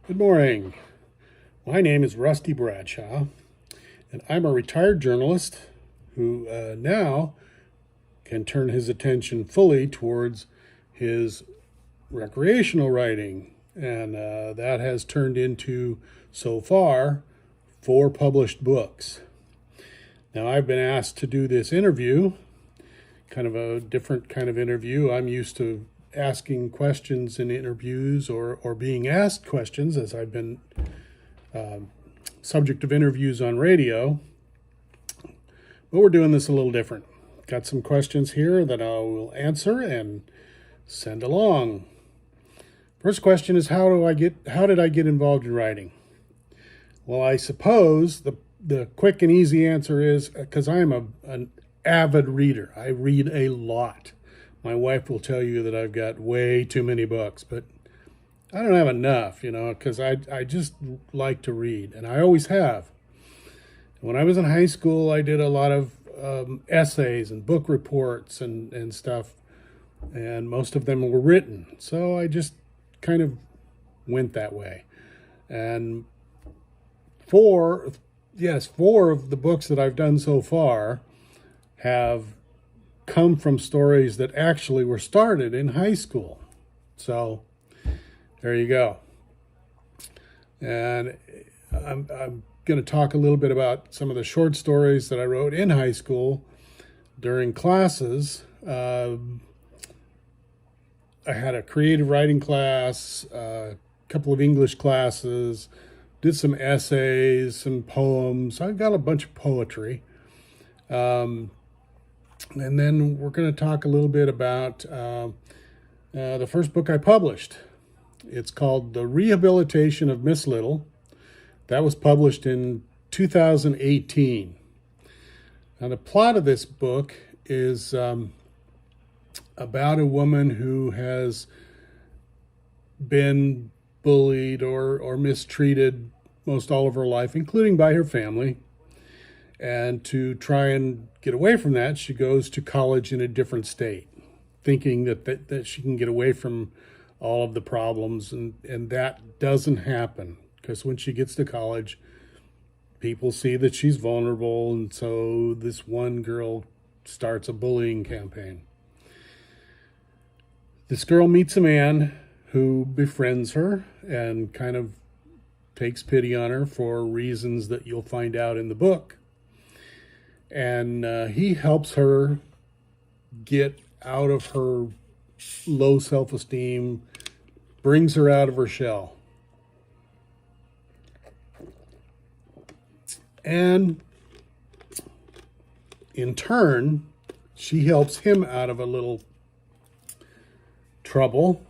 Good morning. My name is Rusty Bradshaw, and I'm a retired journalist who now can turn his attention fully towards his recreational writing. And that has turned into, so far, 4 published books. Now, I've been asked to do this interview, kind of a different kind of interview. I'm used to asking questions in interviews or being asked questions, as I've been subject of interviews on radio. But we're doing this a little different. Got some questions here that I will answer and send along. First question is, how did I get involved in writing? Well, I suppose the quick and easy answer is because I'm an avid reader. I read a lot. My wife will tell you that I've got way too many books, but I don't have enough, because I just like to read, and I always have. When I was in high school, I did a lot of essays and book reports and stuff, and most of them were written. So I just kind of went that way. And four of the books that I've done so far have come from stories that actually were started in high school. So there you go. And I'm going to talk a little bit about some of the short stories that I wrote in high school during classes. I had a creative writing class, a couple of English classes, did some essays, some poems. I've got a bunch of poetry. And then we're going to talk a little bit about the first book I published. It's called The Rehabilitation of Miss Little. That was published in 2018. Now, the plot of this book is about a woman who has been bullied or mistreated most all of her life, including by her family. And to try and get away from that, she goes to college in a different state, thinking that she can get away from all of the problems. And that doesn't happen, because when she gets to college, people see that she's vulnerable. And so this one girl starts a bullying campaign. This girl meets a man who befriends her and kind of takes pity on her for reasons that you'll find out in the book. And he helps her get out of her low self-esteem, brings her out of her shell. And in turn, she helps him out of a little trouble.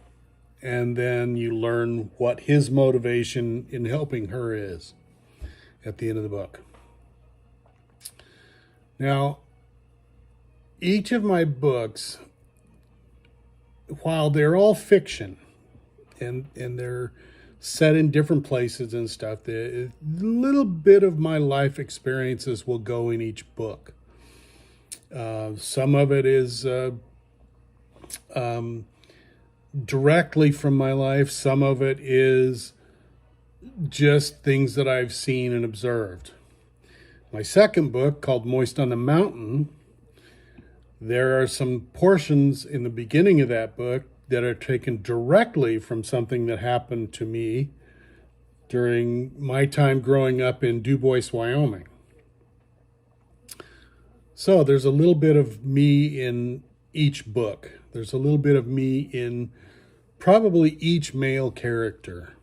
And then you learn what his motivation in helping her is at the end of the book. Now, each of my books, while they're all fiction and they're set in different places and stuff, a little bit of my life experiences will go in each book. Some of it is directly from my life. Some of it is just things that I've seen and observed. My second book, called Moist on the Mountain, there are some portions in the beginning of that book that are taken directly from something that happened to me during my time growing up in Du Bois, Wyoming. So there's a little bit of me in each book. There's a little bit of me in probably each male character.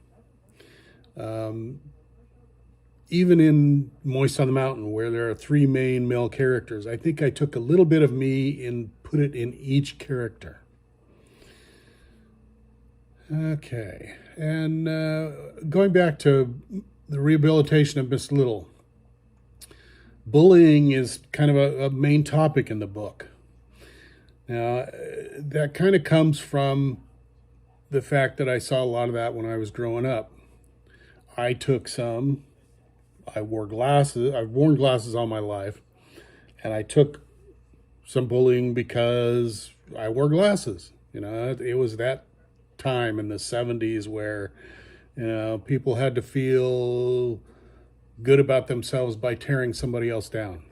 Even in Moist on the Mountain, where there are 3 main male characters, I think I took a little bit of me and put it in each character. Okay, and going back to the rehabilitation of Miss Little, bullying is kind of a main topic in the book. Now, that kind of comes from the fact that I saw a lot of that when I was growing up. I took some. I wore glasses. I've worn glasses all my life. And I took some bullying because I wore glasses. It was that time in the 70s where People had to feel good about themselves by tearing somebody else down.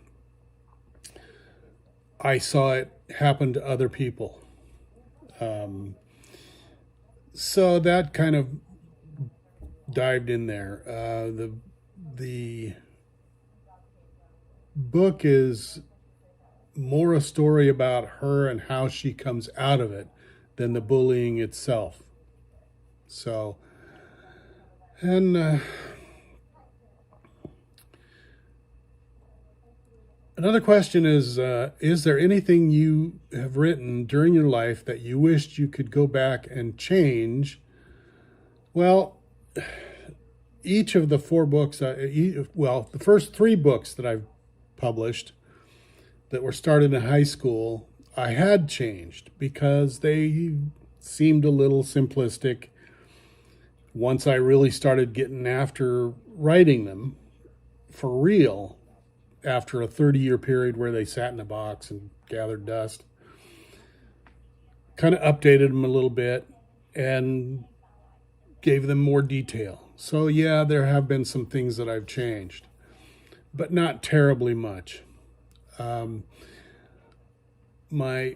I saw it happen to other people. So that kind of dived in there. The book is more a story about her and how she comes out of it than the bullying itself. So, and another question is there anything you have written during your life that you wished you could go back and change? Well, each of the 4 books, the first 3 books that I've published that were started in high school, I had changed because they seemed a little simplistic. Once I really started getting after writing them for real, after a 30-year period where they sat in a box and gathered dust, kind of updated them a little bit and gave them more detail. So yeah, there have been some things that I've changed, but not terribly much. My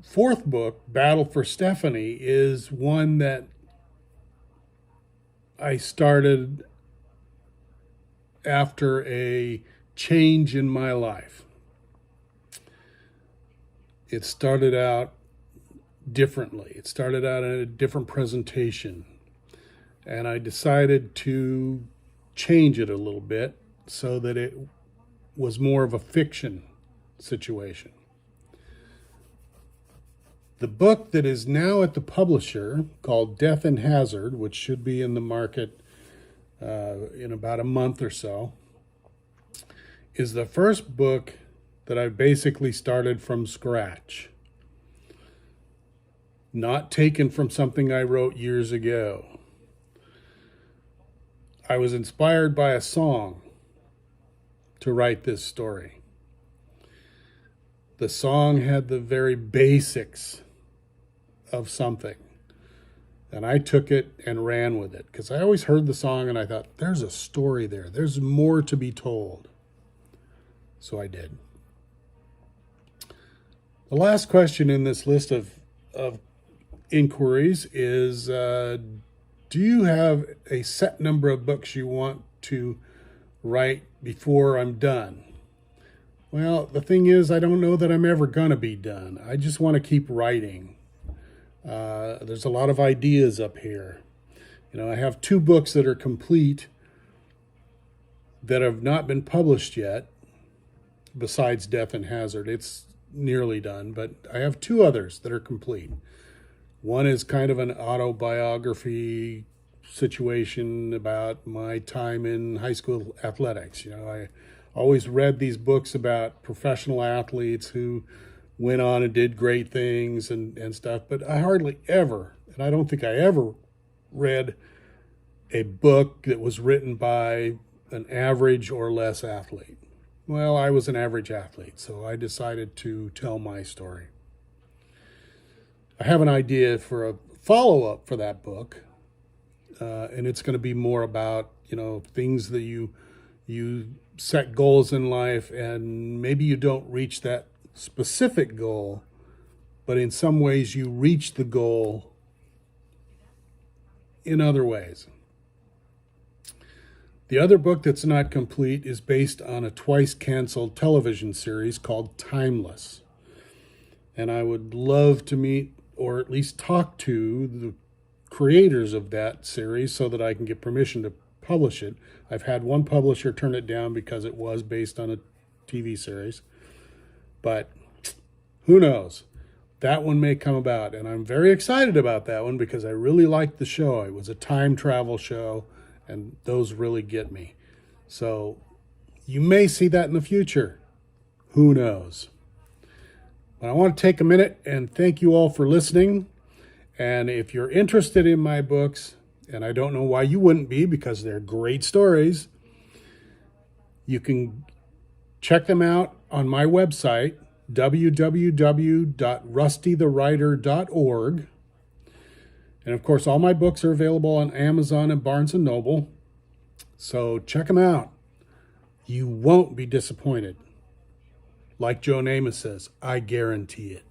4th book, Battle for Stephanie, is one that I started after a change in my life. It started out differently. It started out in a different presentation. And I decided to change it a little bit so that it was more of a fiction situation. The book that is now at the publisher, called Death and Hazard, which should be in the market in about a month or so, is the first book that I basically started from scratch. Not taken from something I wrote years ago. I was inspired by a song to write this story. The song had the very basics of something, and I took it and ran with it because I always heard the song and I thought, there's a story there. There's more to be told. So I did. The last question in this list of inquiries is, do you have a set number of books you want to write before I'm done? Well, the thing is, I don't know that I'm ever going to be done. I just want to keep writing. There's a lot of ideas up here. I have 2 books that are complete that have not been published yet, besides Death and Hazard. It's nearly done, but I have 2 others that are complete. One is kind of an autobiography situation about my time in high school athletics. I always read these books about professional athletes who went on and did great things and stuff, but I hardly ever, and I don't think I ever read a book that was written by an average or less athlete. Well, I was an average athlete, so I decided to tell my story. I have an idea for a follow-up for that book, and it's going to be more about, things that you set goals in life, and maybe you don't reach that specific goal, but in some ways you reach the goal in other ways. The other book that's not complete is based on a twice-canceled television series called Timeless. And I would love to meet or at least talk to the creators of that series so that I can get permission to publish it. I've had one publisher turn it down because it was based on a TV series. But who knows? That one may come about. And I'm very excited about that one because I really liked the show. It was a time travel show, and those really get me. So you may see that in the future. Who knows? But I want to take a minute and thank you all for listening. And if you're interested in my books, and I don't know why you wouldn't be because they're great stories, you can check them out on my website, www.rustythewriter.org. And of course, all my books are available on Amazon and Barnes & Noble. So check them out. You won't be disappointed. Like Joe Namath says, I guarantee it.